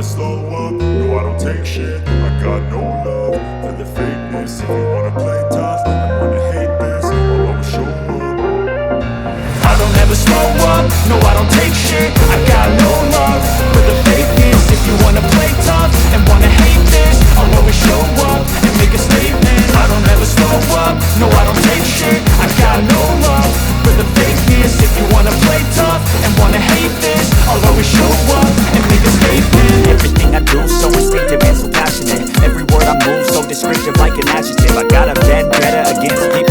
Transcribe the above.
slow up, no I don't take shit. I got no love for the fakeness. If you wanna play tough and wanna hate this, I'll always show up. I don't ever slow up, no I don't take shit. I got no love for the fakeness. If you wanna play tough and wanna hate this, I'll always show up and make a statement. I don't ever slow up, no I don't take shit. I got no love for the fakeness. If you wanna play tough and wanna hate this, I'll always show up and make a statement. Everything I do so instinctive and so passionate. Every word I move so descriptive like an adjective. I got a vendetta against people